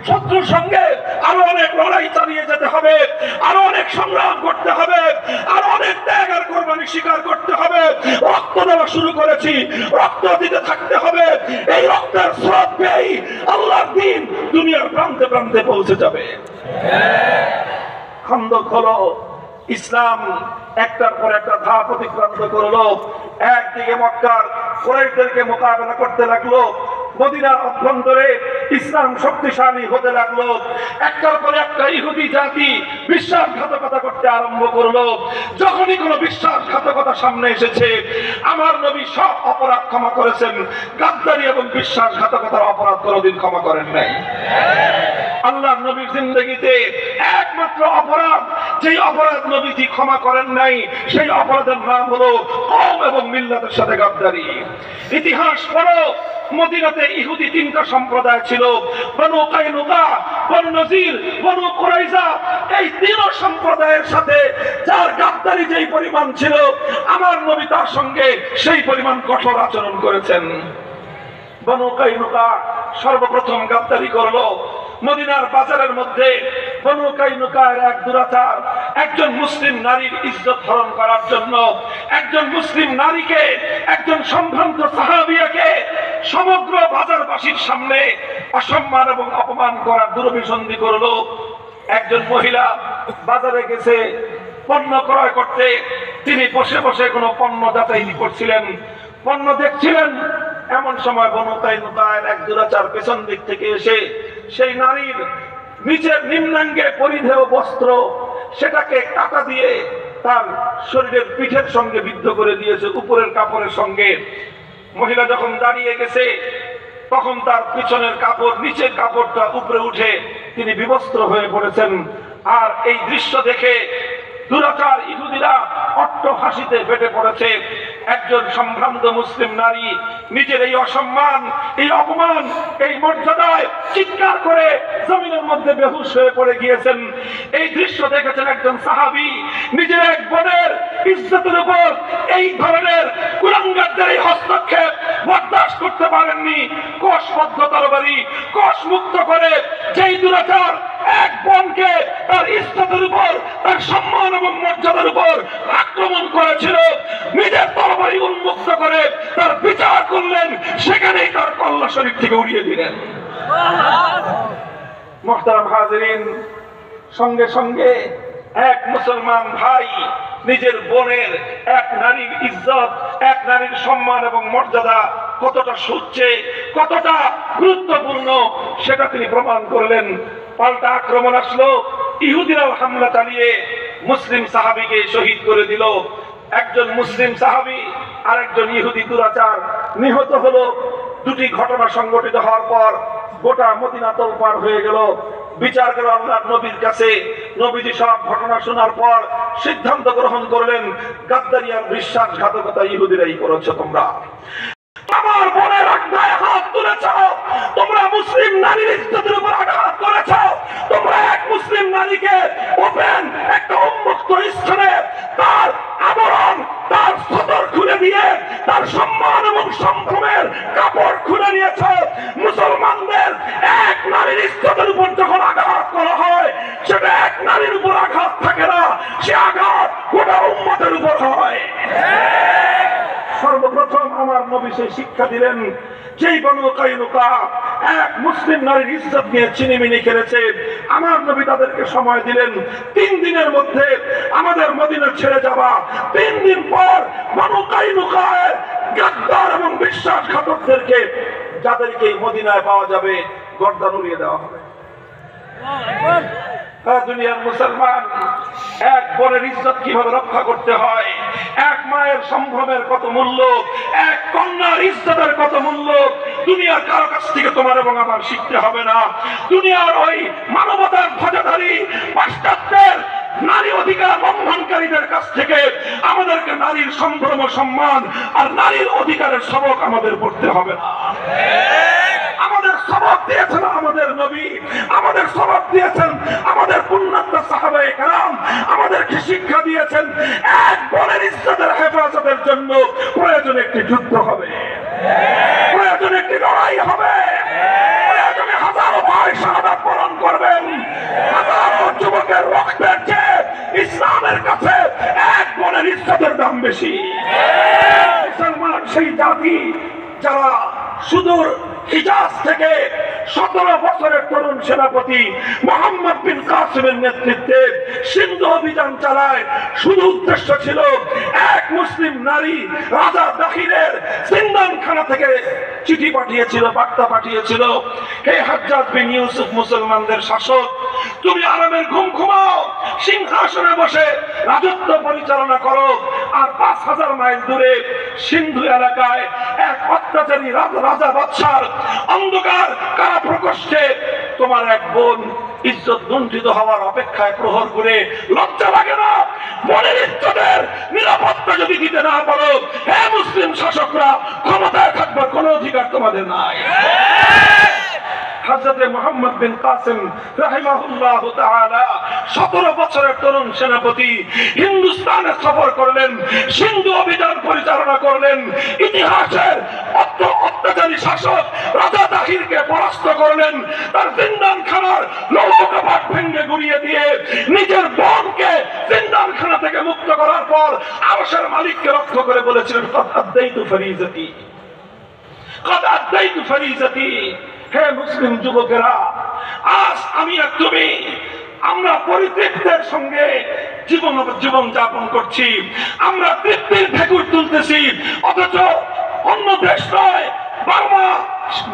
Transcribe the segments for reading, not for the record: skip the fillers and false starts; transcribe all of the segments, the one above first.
শত্রুর সঙ্গে আরো অনেক লড়াই চালিয়ে যেতে হবে, আরো অনেক সংগ্রাম করতে হবে, আরো অনেক ত্যাগ আর কোরবানি স্বীকার করতে হবে। রক্ত দেওয়া শুরু করেছি, রক্ত দিতে থাকতে হবে। এই রক্তের স্রোত পেয়েই আল্লাহর দ্বীন দুনিয়ার প্রান্তে প্রান্তে পৌঁছে যাবে। খন্দক হলো ইসলাম একটার পর একটা ধাপ অতিক্রান্ত করলো। একদিকে মক্কার কুরাইশদেরকে মোকাবেলা করতে লাগলো, মদিনার অভ্যন্তরে ইসলাম শক্তিশালী হতে লাগলো। একটার পর একটা ইহুদি জাতি বিশ্বাসঘাতকতা করতে আরম্ভ করলো। যখনই কোনো বিশ্বাসঘাতকতা সামনে এসেছে, আমার নবী সব অপরাধ ক্ষমা করেছেন, গাদ্দারি এবং বিশ্বাসঘাতকতার অপরাধ কোনোদিন ক্ষমা করেন নাই। আল্লাহর নবীর জিন্দেগিতে একমাত্র অপরাধ, যেই অপরাধ নবীজি ক্ষমা করেন নাই, সেই অপরাধের নাম হলো কওম এবং মিল্লাতের সাথে গাদ্দারি। ইতিহাস পড়ো, মদিনাতে ইহুদি তিনটা সম্প্রদায় ছিল, বনু কাইনুকা, বনু নজির, বনু কুরাইজা। এই তিন সম্প্রদায়ের সাথে যার গাদ্দারি যেই পরিমাণ ছিল, আমার নবী তার সঙ্গে সেই পরিমাণ কঠোর আচরণ করেছেন। বনু কাইনুকা সর্বপ্রথম গাদ্দারি করলো। মদিনার বাজারের মধ্যে বনু কাইনুকার এক দুরাচার, একজন মুসলিম নারীর ইজ্জত হরণ করার জন্য একজন মুসলিম নারীকে, একজন সম্ভ্রান্ত সাহাবিয়াকে সমগ্র বাজারবাসীর সামনে অসম্মান এবং অপমান করার দুরভিসন্ধি করলো। একজন মহিলা বাজারে গেছে পণ্য ক্রয় করতে, তিনি বসে বসে কোনো পণ্য যাচাই করছিলেন, পণ্য দেখছিলেন। এমন সময় বনু কাইনুকার এক দুরাচার পেছন দিক থেকে এসে সেই নারীর নিচের নিম্নাঙ্গে পরিধেয় বস্ত্র, সেটাকে কাঁটা দিয়ে তার শরীরের পিঠের সঙ্গে বিদ্ধ করে দিয়েছে, উপরের কাপড়ের সঙ্গে। মহিলা যখন দাঁড়িয়ে গেছে, তখন তার পিছনের কাপড়, নিচের কাপড়টা উপরে উঠে তিনি বিবস্ত্র হয়ে পড়েছেন। আর এই দৃশ্য দেখে দুরাচার ইহুদিরা অট্ট হাসিতে ফেটে পড়েছে। একজন সম্ভ্রান্ত মুসলিম নারী নিজের এই অসম্মান, এই অপমান, এই মর্যাদায় চিৎকার করে জমিনের মধ্যে বেহুশ হয়ে পড়ে গিয়েছেন। এই দৃশ্য দেখেছেন একজন সাহাবী, নিজের এক বোনের ইজ্জতের উপর এই ধরনের কুলাঙ্গারদের এই হস্তক্ষেপ বরদাস্ত করতে পারেননি। কোষবদ্ধ তরবারি কোষ মুক্ত করে যেই দুরাচার এক বোনকে তার ইজ্জতের উপর, তার সম্মান এবং মর্যাদার উপর আক্রমণ করেছিল, নিজের তরবারি উন্মুক্ত করে তার বিচার করলেন, সেখানেই তার কল্লা শরীফ থেকে উড়িয়ে দিলেন। মুহতারাম হাজিরিন, সঙ্গে সঙ্গে এক মুসলমান ভাই নিজের বোনের, এক নারীর ইজ্জত, এক নারীর সম্মান এবং মর্যাদা কতটা সুচ্চে, কতটা গুরুত্বপূর্ণ, সেটা তিনি প্রমাণ করলেন। পাল্টা আক্রমণ আসলো, ইহুদিরাও হামলা চালিয়ে মুসলিম সাহাবীকে শহীদ করে দিল। একজন মুসলিম সাহাবী আর একজন ইহুদি দুরাচার নিহত হলো। দুটি ঘটনা সংঘটিত হওয়ার পর গোটা মদিনা তোলপাড় হয়ে গেল। বিচার গেল আল্লাহর নবীর কাছে। নবীজি সব ঘটনা শোনার পর সিদ্ধান্ত গ্রহণ করলেন, গাদ্দারি আর বিশ্বাসঘাতকতা ইহুদিরাই করেছো তোমরা। আমার বোনের গায়ে হাত তুলেছ, তোমরা মুসলিম নারীর ইজ্জতের উপর আঘাত করেছ, তোমরা এক মুসলিম নারীকে ওপেন একটা উন্মুক্ত স্থানে তার আবরণ, তার সদর খুলে দিয়ে তার সম্মান এবং সম্ভ্রমের কাপড় খুলে নিয়েছ। মুসলমানদের এক নারীর ইজ্জতের উপর যখন আঘাত করা হয়, সেটা এক নারীর উপর আঘাত থাকে না, সে আঘাত গোটা উম্মতের উপর হয়। সর্বপ্রথম আমার নবী সেই শিক্ষা দিলেন, যেই বনু কাইনুকা এক মুসলিম নারীর ইজ্জত নিয়ে চিনিমিনি খেলেছে, আমার নবী তাদেরকে সময় দিলেন 3 দিনের মধ্যে আমাদের মদিনা ছেড়ে যাবা। 3 দিন পর বনু কাইনুকার গাদ্দার এবং বিশ্বাসঘাতকদেরকে, যাদেরকে মদিনায় পাওয়া যাবে, গর্দান উড়িয়ে দেওয়া হবে। দুনিয়ার মুসলমান, এক বোনের ইজ্জত কিভাবে রক্ষা করতে হয়, এক মায়ের সম্ভ্রমের কত মূল্য, এক কন্যার ইজ্জতের কত মূল্য, দুনিয়ার কারো কাছ থেকে তোমার এবং আমার শিখতে হবে না। দুনিয়ার ওই মানবতার ধ্বজাধারী পাশ্চাত্যের নারী অধিকার লঙ্ঘনকারীদের কাছ থেকে আমাদেরকে নারীর সম্ভ্রম, সম্মান আর নারীর অধিকারের সবক আমাদের পড়তে হবে না। আমাদের সবক দিয়েছেন আমাদের নবী, আমাদের সবক দিয়েছেন আমাদের পুণ্যাত্মা সাহাবায়ে কেরাম, আমাদেরকে শিক্ষা দিয়েছেন এক বোনের ইজ্জতের হেফাজতের জন্য প্রয়োজনে একটি যুদ্ধ হবে, প্রয়োজনে একটি লড়াই হবে, প্রয়োজনে হাজারো ভাই দাম বেশি। মুসলমান সেই জাতি যারা সুদূর হিজাজ থেকে 17 বছরের তরুণ সেনাপতি মোহাম্মদ বিন কাসিমের নেতৃত্বে সিন্ধু অভিযান চালায়। শুধু উদ্দেশ্য ছিল এক মুসলিম নারী রাজা দাখিলের জিন্দানখানা থেকে চিঠি পাঠিয়েছিল, বার্তা পাঠিয়েছিল, হে হাজ্জাজ বিন ইউসুফ মুসলমানদের শাসক, তুমি আরামের ঘুম ঘুমাও, সিংহাসনে বসে রাজত্ব পরিচালনা করো। আর 5000 মাইল দূরে সিন্ধু এলাকায় এক অত্যাচারী রাজা বাদশার অন্ধকার কারা প্রকোষ্ঠে তোমার এক বোন ইজ্জত লুণ্ঠিত হওয়ার অপেক্ষায় প্রহর করে লজ্জা লাগে না? বোনের ইজ্জতের নিরাপত্তা যদি দিতে না পারো, হে মুসলিম শাসকরা, ক্ষমতায় থাকবার কোনো অধিকার তোমাদের নাই। হযরতে মুহাম্মদ বিন কাসিম রাহিমাহুল্লাহ তাআলা 17 বছরের তরুণ সেনাপতি হিন্দুস্তানে সফর করলেন, সিন্ধু অভিযান পরিচালনা করলেন, ইতিহাসের অত্যাচারী শাসক রাজা দাখিলকে পরাস্ত করলেন, তার জিন্দানখানার লৌহকপাট ভেঙে গুড়িয়ে দিয়ে নিজের বোনকে জিন্দানখানা থেকে মুক্ত করার পর আরশের মালিককে রক্ষা করে বলেছিলেন, কদ আদাইতু ফরিজতি, কদ আদাইতু ফরিজতি। হে মুসলিম যুবকেরা, আজ আমি আর তুমি আমরা পরিতৃপ্তের সঙ্গে জীবন যাপন করছি, আমরা তৃপ্তির ঠেকুর তুলতেছি, অথচ অন্য দেশ নয়, বার্মা,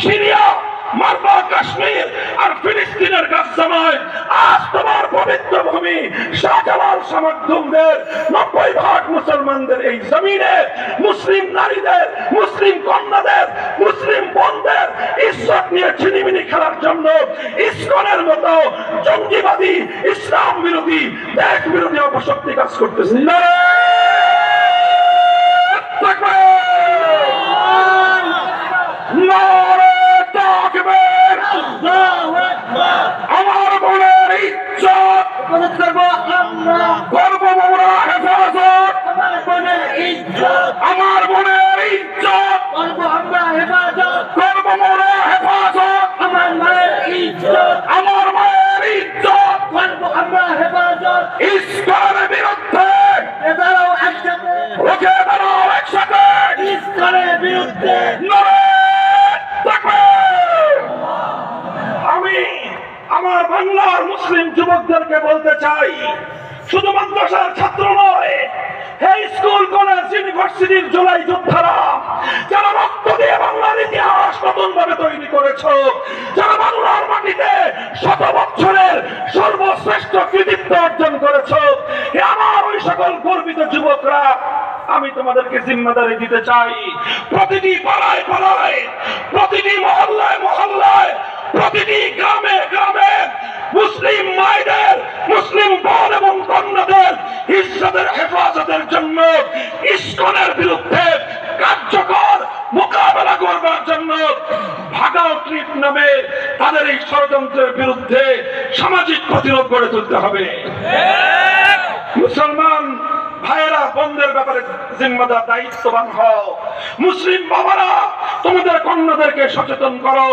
সিরিয়া, মারবা, কাশ্মীর আর ফিলিস্তিনের গাজ্জা নয়, আজ তোমার পবিত্র ভূমি শাহজালাল সামাকদুমদের 90% মুসলমানদের এই জমিনে মুসলিম নারীদের, মুসলিম কন্যাদের, মুসলিম বোনদের ইজ্জত নিয়ে ছিনিমিনি খেলার জন্য ইসকনের মতো জঙ্গিবাদী, ইসলাম বিরোধী, দেশ বিরোধী অপশক্তি কাজ করতেছে। আমার বোনের ইজ্জত করব আমরা হেফাজত, আমার বোনের ইজ্জত করব আমরা হেফাজত, করব আমরা হেফাজত, আমার মায়ের ইজ্জত, আমার মায়ের ইজ্জত করব আমরা হেফাজত। ইসকনের বিরুদ্ধে দাঁড়াও একসাথে, রুখে দাঁড়াও একসাথে, ইসকনের বিরুদ্ধে নারে তাকবীর। আমি আমার বাংলার মুসলিম যুবকদেরকে বলতে চাই, শুধু মাদ্রাসার ছাত্র নয়, হে স্কুল, কলেজ, ইউনিভার্সিটির জুলাই যোদ্ধারা, যারা রক্ত দিয়ে বাংলার ইতিহাস নতুন ভাবে তৈরি করেছো, যারা বাংলার মাটিতে 100 বছরের সর্বশ্রেষ্ঠ কৃতিত্ব অর্জন করেছো, হে আমার ওই সকল গর্বিত যুবকরা, আমি তোমাদেরকে জিম্মাদারি দিতে চাই, প্রতিটি পাড়ায় পাড়ায়, প্রতিটি মহল্লায় মহল্লায়, প্রতিটি গ্রামে গ্রামে মুসলিম মায়েদের, মুসলিম বোন এবং কন্যাদের ইজ্জতের হেফাজতের জন্য ইসকনের বিরুদ্ধে কার্যকর মোকাবেলা করবার জন্য ভাগাও ট্রিপ নামে তাদের এই ষড়যন্ত্রের বিরুদ্ধে সামাজিক প্রতিরোধ গড়ে তুলতে হবে। মুসলমান ভাইয়েরা, বোনদের ব্যাপারে জিম্মাদার, দায়িত্ববান হও। মুসলিম বাবারা, তোমাদের কন্যাদেরকে সচেতন করো।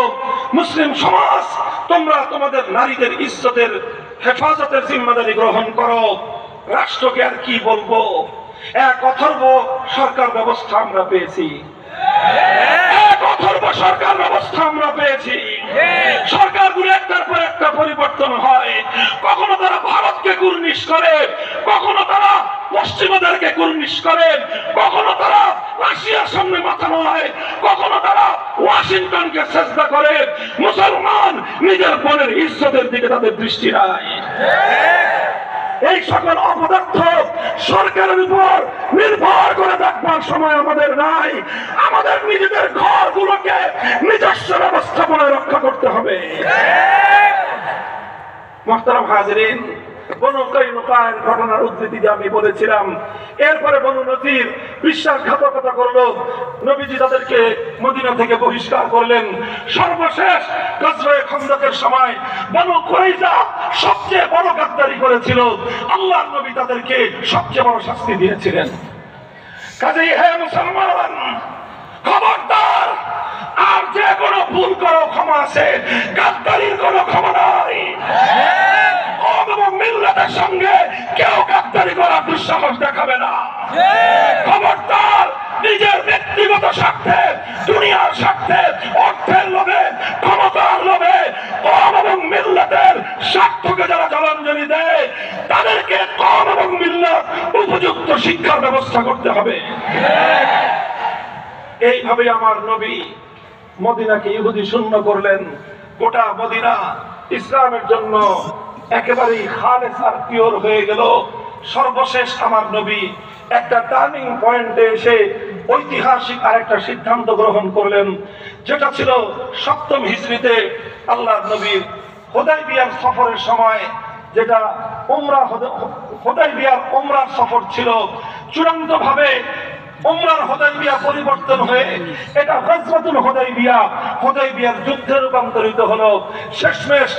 মুসলিম সমাজ, তোমরা তোমাদের নারীদের ইজ্জতের হেফাজতের জিম্মাদারি গ্রহণ করো। রাষ্ট্রকে আর কি বলবো, এক অথর্ব সরকার ব্যবস্থা আমরা পেয়েছি, এক অথর্ব সরকার ব্যবস্থা আমরা পেয়েছি। সরকারগুলো একটার পর একটা পরিবর্তন হয়, কখনো তারা ভারতকে কুর্নিশ করে, কখনো তারা পশ্চিমাদেরকে কুর্নিশ করে, কখনো তারা রাশিয়ার সামনে মাথা নয়, কখনো তারা ওয়াশিংটনকে সেজদা করে। মুসলমান নিজের বোনের ইজ্জতের দিকে তাদের দৃষ্টি নাই। এই সকল অপদার্থ সরকারের উপর নির্ভর করে দেখবার সময় আমাদের নাই। আমাদের নিজেদের ঘরগুলোকে নিজস্ব ব্যবস্থাপনায় রক্ষা করতে হবে। মুহতারাম হাজিরিন, বনু কাইনুকার ঘটনার উদ্ধৃতি দিয়ে আমি বলেছিলাম, এরপরে বনু নজির বিশ্বাসঘাতকতা করলো, নবীজি তাদেরকে মদিনা থেকে বহিষ্কার করলেন। সর্বশেষ গজওয়ে খন্দকের সময় বনু কুরাইজা সবচেয়ে বড় গাদ্দারি করেছিল, আল্লাহর নবী তাদেরকে সবচেয়ে বড় শাস্তি দিয়েছিলেন। কাজেই হে মুসলমান, খবরদার, আর যে কোনো ভুল করো ক্ষমা আছে, গাদ্দারির কোনো ক্ষমা নাই। এবং মিল্লাতের সঙ্গে কেউ গাদ্দারি করার দুঃসাহস দেখাবে না। খবরদার নিজের ব্যক্তিগত স্বার্থে, দুনিয়ার স্বার্থে, অর্থের লোভে, ক্ষমতার লোভে কওম এবং মিল্লাতের স্বার্থকে যারা জলাঞ্জলি দেয় তাদেরকে কওম এবং মিল্লাত উপযুক্ত শিক্ষার ব্যবস্থা করতে হবে। এইভাবে আমার নবী মদিনাকে ইহুদি শূন্য করলেন। গোটা মদিনা ইসলামের জন্য একেবারেই খালেস আর পিওর হয়ে গেল। সর্বশেষ আমার নবী একটা টার্নিং পয়েন্টে এসে ঐতিহাসিক আরেকটা সিদ্ধান্ত গ্রহণ করলেন, যেটা ছিল 7ম হিজরিতে আল্লাহর নবীর হুদায়বিয়ার সফরের সময়, যেটা হুদায়বিয়ার উমরার সফর ছিল। চূড়ান্ত ভাবে উমরার হুদায়বিয়া পরিবর্তন হয়ে এটা গজওয়াতুল হুদায়বিয়ার যুদ্ধে রূপান্তরিত হলো। শেষমেশ